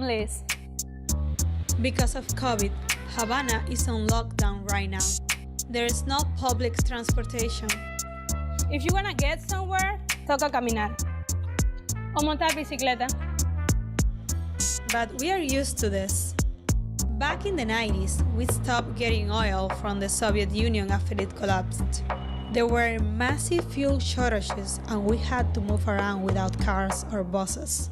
Liz. Because of COVID, Havana is on lockdown right now. There is no public transportation. If you wanna get somewhere, toca caminar. O montar bicicleta. But we are used to this. Back in the 90s, we stopped getting oil from the Soviet Union after it collapsed. There were massive fuel shortages and we had to move around without cars or buses.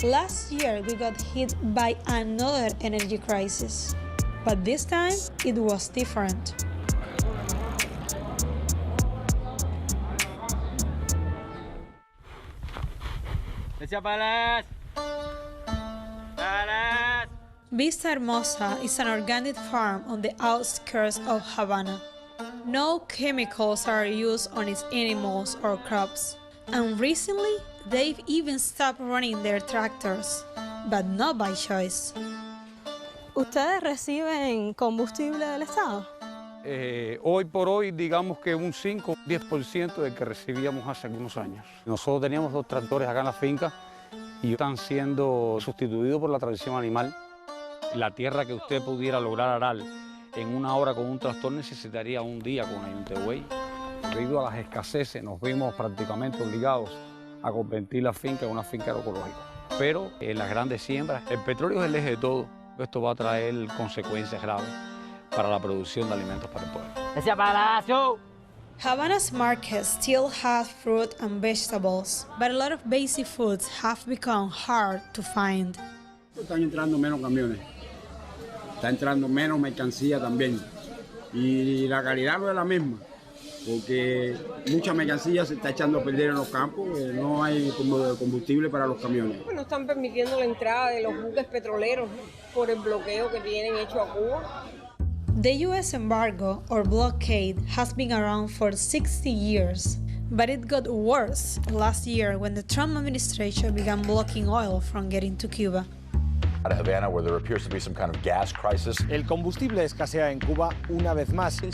Last year, we got hit by another energy crisis. But this time, it was different. Vista Hermosa is an organic farm on the outskirts of Havana. No chemicals are used on its animals or crops. And recently, they've even stopped running their tractors, but not by choice. ¿Ustedes reciben combustible del Estado? Hoy por hoy, digamos que un 5 o 10% del que recibíamos hace algunos años. Nosotros teníamos 2 tractores acá en la finca y están siendo sustituidos por la tradición animal. La tierra que usted pudiera lograr arar en 1 hora con un tractor necesitaría un día con un tegüey. Debido a las escaseces, nos vimos prácticamente obligados a convertir la finca en una finca agroecológica. Pero en las grandes siembras, el petróleo es el eje de todo. Esto va a traer consecuencias graves para la producción de alimentos para el pueblo. Havana's market still has fruit and vegetables, but a lot of basic foods have become hard to find. Están entrando menos camiones, está entrando menos mercancía también. Y la calidad no es la misma, porque mucha mercancía se está echando a perder en los campos, no hay combustible para los camiones. No están permitiendo la entrada de los buques petroleros por el bloqueo que tienen hecho a Cuba. The US embargo, or blockade, has been around for 60 years, but it got worse last year when the Trump administration began blocking oil from getting to Cuba. Out of Havana, where there appears to be some kind of gas crisis. El combustible escasea en Cuba una vez más. En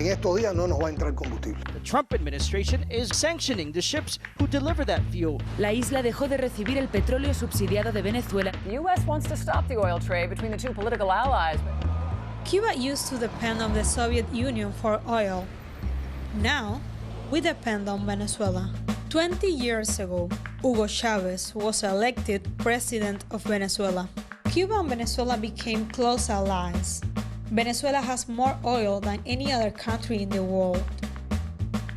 estos días no nos va a entrar combustible. The Trump administration is sanctioning the ships who deliver that fuel. La isla dejó de recibir el petróleo subsidiado de Venezuela. The U.S. wants to stop the oil trade between the 2 political allies. Cuba used to depend on the Soviet Union for oil. Now, we depend on Venezuela. 20 years ago, Hugo Chavez was elected president of Venezuela. Cuba and Venezuela became close allies. Venezuela has more oil than any other country in the world.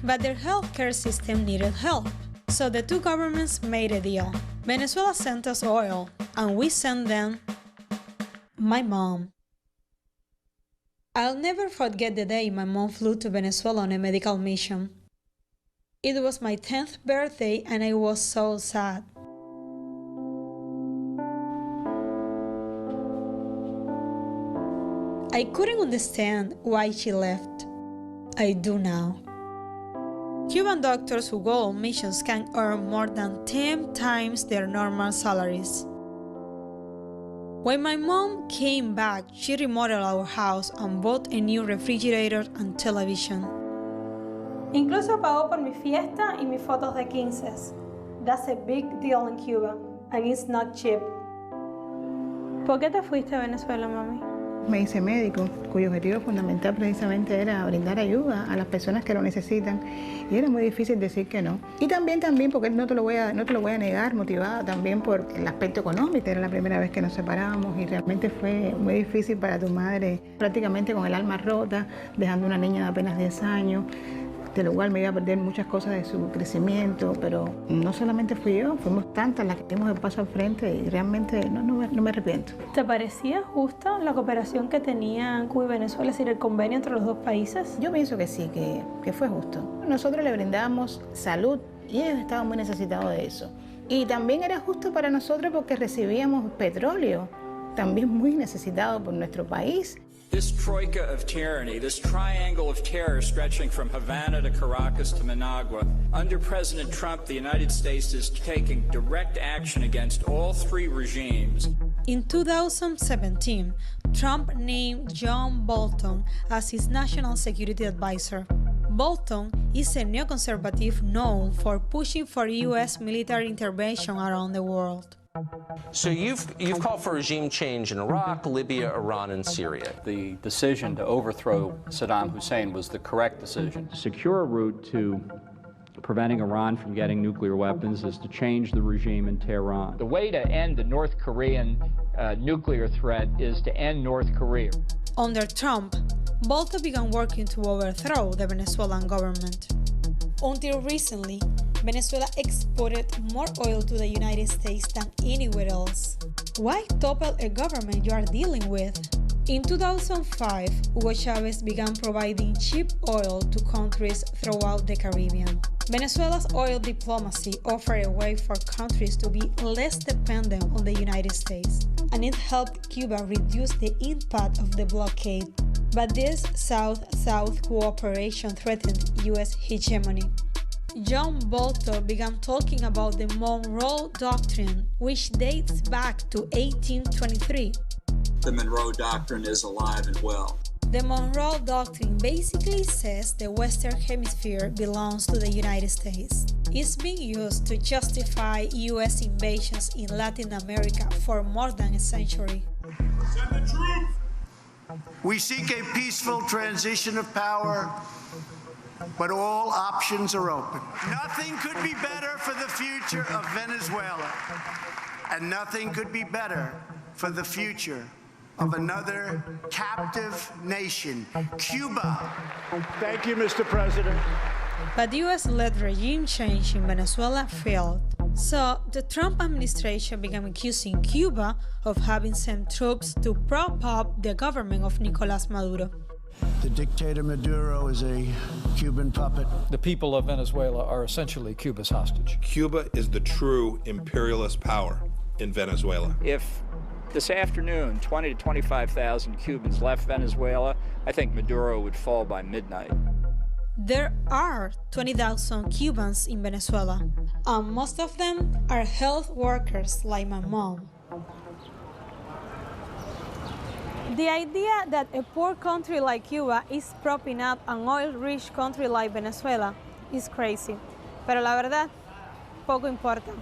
But their healthcare system needed help, so the 2 governments made a deal. Venezuela sent us oil, and we sent them my mom. I'll never forget the day my mom flew to Venezuela on a medical mission. It was my 10th birthday and I was so sad. I couldn't understand why she left. I do now. Cuban doctors who go on missions can earn more than 10 times their normal salaries. When my mom came back, she remodeled our house and bought a new refrigerator and television. Incluso pagó por mi fiesta y mis fotos de 15. That's a big deal in Cuba, and it's not cheap. ¿Por qué te fuiste a Venezuela, mami? Me hice médico, cuyo objetivo fundamental precisamente era brindar ayuda a las personas que lo necesitan, y era muy difícil decir que no. Y también porque no te lo voy a negar, motivada también por el aspecto económico. Era la primera vez que nos separábamos y realmente fue muy difícil para tu madre, prácticamente con el alma rota, dejando una niña de apenas 10 años. De lo cual me iba a perder muchas cosas de su crecimiento, pero no solamente fui yo, fuimos tantas las que dimos el paso al frente y realmente no me arrepiento. ¿Te parecía justa la cooperación que tenían Cuba y Venezuela, es decir, el convenio entre los 2 países? Yo pienso que sí, que fue justo. Nosotros le brindamos salud y ellos estaban muy necesitados de eso. Y también era justo para nosotros porque recibíamos petróleo, también muy necesitado por nuestro país. This troika of tyranny, this triangle of terror stretching from Havana to Caracas to Managua, under President Trump, the United States is taking direct action against all 3 regimes. In 2017, Trump named John Bolton as his national security advisor. Bolton is a neoconservative known for pushing for U.S. military intervention around the world. So you've called for regime change in Iraq, Libya, Iran, and Syria. The decision to overthrow Saddam Hussein was the correct decision. To secure a route to preventing Iran from getting nuclear weapons is to change the regime in Tehran. The way to end the North Korean nuclear threat is to end North Korea. Under Trump, Bolton began working to overthrow the Venezuelan government. Until recently, Venezuela exported more oil to the United States than anywhere else. Why topple a government you are dealing with? In 2005, Hugo Chavez began providing cheap oil to countries throughout the Caribbean. Venezuela's oil diplomacy offered a way for countries to be less dependent on the United States, and it helped Cuba reduce the impact of the blockade. But this South-South cooperation threatened U.S. hegemony. John Bolton began talking about the Monroe Doctrine, which dates back to 1823. The Monroe Doctrine is alive and well. The Monroe Doctrine basically says the Western Hemisphere belongs to the United States. It's been used to justify U.S. invasions in Latin America for more than a century. Send the troops! We seek a peaceful transition of power, but all options are open. Nothing could be better for the future of Venezuela, and nothing could be better for the future of another captive nation, Cuba. Thank you, Mr. President. But US-led regime change in Venezuela failed. So the Trump administration began accusing Cuba of having sent troops to prop up the government of Nicolás Maduro. The dictator Maduro is a Cuban puppet. The people of Venezuela are essentially Cuba's hostage. Cuba is the true imperialist power in Venezuela. If this afternoon 20 to 25,000 Cubans left Venezuela, I think Maduro would fall by midnight. There are 20,000 Cubans in Venezuela, and most of them are health workers like my mom. The idea that a poor country like Cuba is propping up an oil-rich country like Venezuela is crazy, pero la verdad, poco importa.